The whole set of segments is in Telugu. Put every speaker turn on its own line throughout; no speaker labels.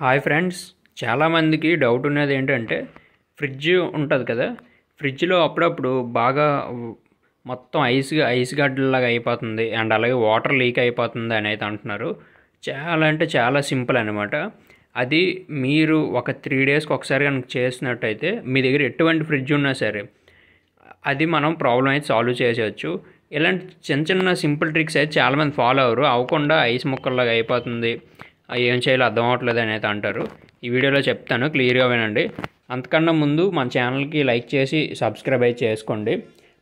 హాయ్ ఫ్రెండ్స్, చాలామందికి డౌట్ ఉన్నది ఏంటంటే ఫ్రిడ్జ్ ఉంటుంది కదా. ఫ్రిడ్జ్లో అప్పుడప్పుడు బాగా మొత్తం ఐస్ గడ్డలాగా అయిపోతుంది అండ్ అలాగే వాటర్ లీక్ అయిపోతుంది అని అయితే అంటున్నారు. చాలా అంటే చాలా సింపుల్ అనమాట. అది మీరు ఒక 3 డేస్కి ఒకసారి కనుక చేసినట్టయితే మీ దగ్గర ఎటువంటి ఫ్రిడ్జ్ ఉన్నా సరే అది మనం ప్రాబ్లం అయితే సాల్వ్ చేసేయచ్చు. ఇలాంటి చిన్న చిన్న సింపుల్ ట్రిక్స్ అయితే చాలామంది ఫాలో అవ్వకుండా ఐస్ ముక్కల్లాగా అయిపోతుంది, ఏం చేయాలో అర్థం అవ్వట్లేదు అని అయితే అంటారు. ఈ వీడియోలో చెప్తాను, క్లియర్గా వినండి. అంతకన్నా ముందు మన ఛానల్కి లైక్ చేసి సబ్స్క్రైబ్ అయితే చేసుకోండి.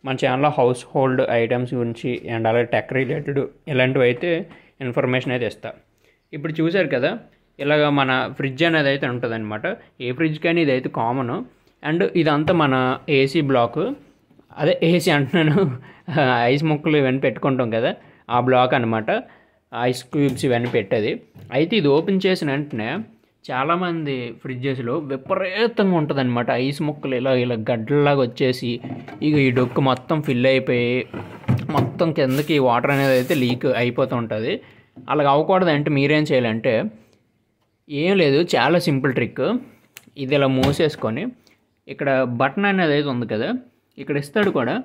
మన ఛానల్లో హౌస్ హోల్డ్ ఐటమ్స్ గురించి అండ్ అలాగే టెక్ రిలేటెడ్ ఇలాంటివి అయితే ఇన్ఫర్మేషన్ అయితే ఇస్తా. ఇప్పుడు చూశారు కదా, ఇలాగ మన ఫ్రిడ్జ్ అనేది అయితే ఉంటుందన్నమాట. ఏ ఫ్రిడ్జ్ కానీ ఇది అయితే కామన్. అండ్ ఇదంతా మన ఏసీ బ్లాక్, అదే ఏసీ అంటున్నాను, ఐస్ ముక్కలు ఇవన్నీ పెట్టుకుంటాం కదా, ఆ బ్లాక్ అనమాట. ఐస్ క్యూబ్స్ ఇవన్నీ పెట్టేది. అయితే ఇది ఓపెన్ చేసిన వెంటనే చాలామంది ఫ్రిడ్జెస్లో విపరీతంగా ఉంటుంది అనమాట. ఐస్ ముక్కలు ఇలా ఇలా గడ్డలాగా వచ్చేసి ఇక ఈ డొక్కు మొత్తం ఫిల్ అయిపోయి మొత్తం కిందకి వాటర్ అనేది అయితే లీక్ అయిపోతూ ఉంటుంది. అలాగ అవ్వకూడదు అంటే మీరేం చేయాలంటే ఏం లేదు, చాలా సింపుల్ ట్రిక్. ఇది ఇలా మూసేసుకొని ఇక్కడ బటన్ అనేది అయితే ఉంది కదా, ఇక్కడ ఇస్తాడు కూడా.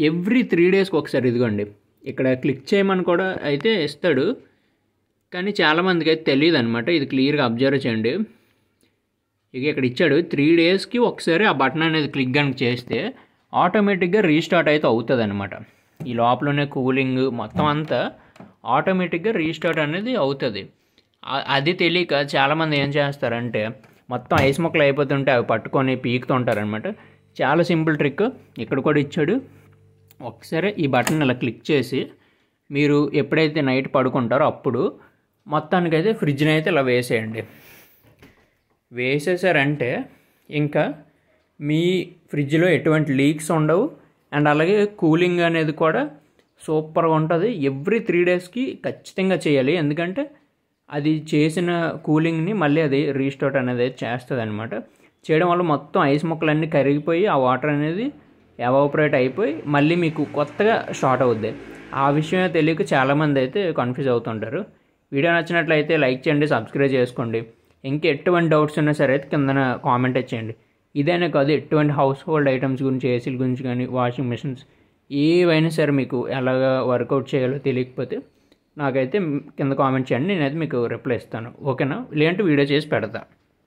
ఎవ్రీ 3 డేస్కి ఒకసారి ఇదిగోండి ఇక్కడ క్లిక్ చేయమని కూడా అయితే ఇస్తాడు, కానీ చాలామందికి అయితే తెలియదు అనమాట. ఇది క్లియర్గా అబ్జర్వ్ చేయండి. ఇక ఇక్కడ ఇచ్చాడు 3 డేస్కి ఒకసారి ఆ బటన్ అనేది క్లిక్ కనుక చేస్తే ఆటోమేటిక్గా రీస్టార్ట్ అయితే అవుతుంది అనమాట. ఈ లోపలనే కూలింగ్ మొత్తం అంతా ఆటోమేటిక్గా రీస్టార్ట్ అనేది అవుతుంది. అది తెలియక చాలామంది ఏం చేస్తారంటే మొత్తం ఐస్ ముక్కలు అయిపోతుంటే అవి పట్టుకొని పీకుతుంటారనమాట. చాలా సింపుల్ ట్రిక్ ఇక్కడ కూడా ఇచ్చాడు. ఒకసారి ఈ బటన్ ఇలా క్లిక్ చేసి మీరు ఎప్పుడైతే నైట్ పడుకుంటారో అప్పుడు మొత్తానికైతే ఫ్రిడ్జ్ని అయితే ఇలా వేసేయండి. వేసేసారంటే ఇంకా మీ ఫ్రిడ్జ్లో ఎటువంటి లీక్స్ ఉండవు అండ్ అలాగే కూలింగ్ అనేది కూడా సూపర్గా ఉంటుంది. ఎవ్రీ 3 డేస్కి ఖచ్చితంగా చేయాలి, ఎందుకంటే అది చేసిన కూలింగ్ని మళ్ళీ అది రీస్టార్ట్ అనేది చేస్తుంది అనమాట. చేయడం వల్ల మొత్తం ఐస్ ముక్కలన్నీ కరిగిపోయి ఆ వాటర్ అనేది ఎవాపరేట్ అయిపోయి మళ్ళీ మీకు కొత్తగా స్టార్ట్ అవుద్ది. ఆ విషయమే తెలియక చాలామంది అయితే కన్ఫ్యూజ్ అవుతుంటారు. వీడియో నచ్చినట్లయితే లైక్ చేయండి, సబ్స్క్రైబ్ చేసుకోండి. ఇంకా ఎటువంటి డౌట్స్ ఉన్నా సరే అయితే కింద కామెంట్ చేయండి. ఇదైనా కాదు, ఎటువంటి హౌస్ హోల్డ్ ఐటమ్స్ గురించి, ఏసీల గురించి కానీ, వాషింగ్ మిషన్స్ ఏవైనా సరే మీకు ఎలాగ వర్కౌట్ చేయాలో తెలియకపోతే నాకైతే కింద కామెంట్ చేయండి, నేనైతే మీకు రిప్లై ఇస్తాను. ఓకేనా? లేదంటే వీడియో చేసి పెడతా.